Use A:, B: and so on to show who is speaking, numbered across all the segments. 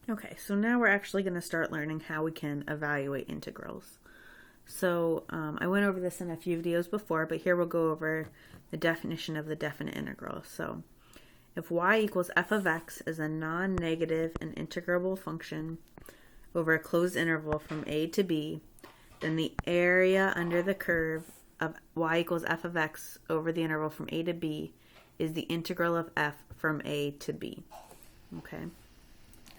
A: Okay, so now we're actually going to start learning how we can evaluate integrals. So I went over this in a few videos before, but here we'll go over the definition of the definite integral. So if y equals f of x is a non-negative and integrable function over a closed interval from a to b, then the area under the curve of y equals f of x over the interval from a to b is the integral of f from a to b. Okay.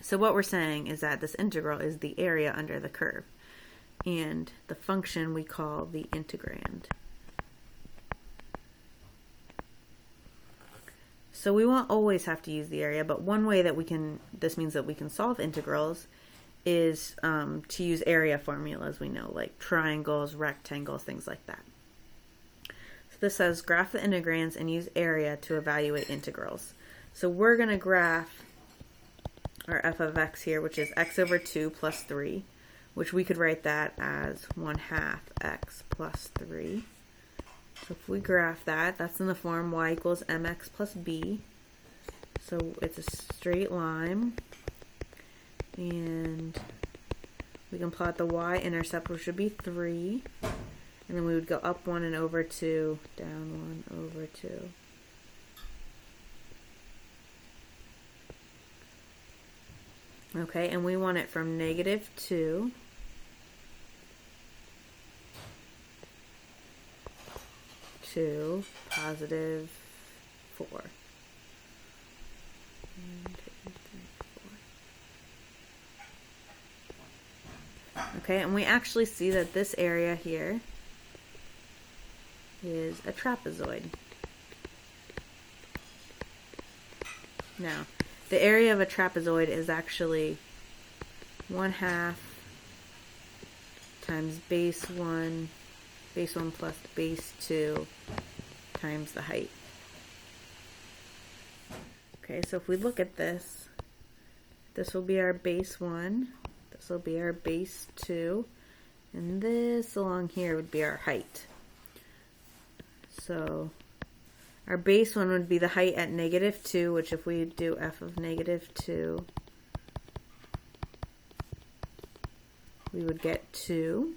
A: So what we're saying is that this integral is the area under the curve, and the function we call the integrand. So we won't always have to use the area, but one way that this means that we can solve integrals is to use area formulas we know, like triangles, rectangles, things like that. So this says graph the integrands and use area to evaluate integrals. So we're going to graph our f of x here, which is x over 2 plus 3, which we could write that as 1/2 x plus 3. So if we graph that, that's in the form y equals mx plus b. So it's a straight line. And we can plot the y-intercept, which would be 3. And then we would go up 1 and over 2, down 1 over 2. Okay, and we want it from -2 to +4. 1, 2, 3, 4. Okay, and we actually see that this area here is a trapezoid. Now, the area of a trapezoid is actually 1/2 times base 1 plus base 2 times the height. Okay, so if we look at this, this will be our base 1, this will be our base 2, and this along here would be our height. So our base 1 would be the height at -2, which if we do f of -2, we would get 2.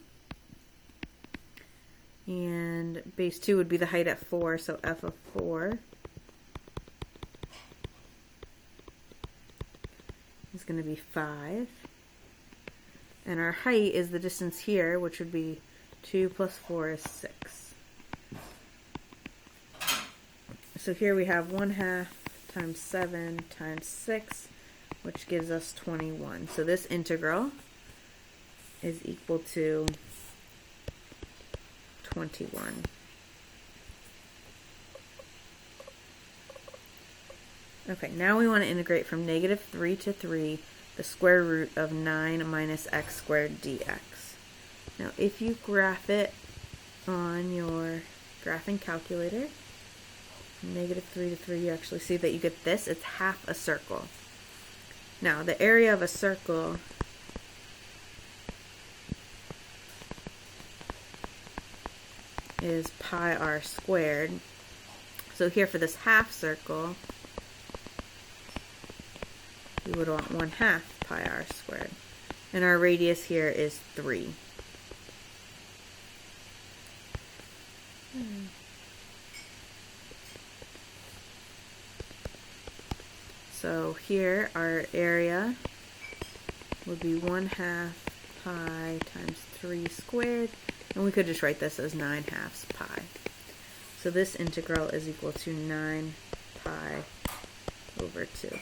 A: And base 2 would be the height at 4, so f of 4 is going to be 5. And our height is the distance here, which would be 2 plus 4 is 6. So here we have 1/2 times 7 times 6, which gives us 21. So this integral is equal to 21. Okay, now we want to integrate from -3 to 3 the square root of 9 minus x squared dx. Now if you graph it on your graphing calculator, -3 to 3, you actually see that you get this. It's half a circle. Now, the area of a circle is pi r squared. So here for this half circle, we would want 1/2 pi r squared. And our radius here is 3. So here our area would be 1/2 pi times 3 squared, and we could just write this as 9/2 pi. So this integral is equal to 9 pi over 2.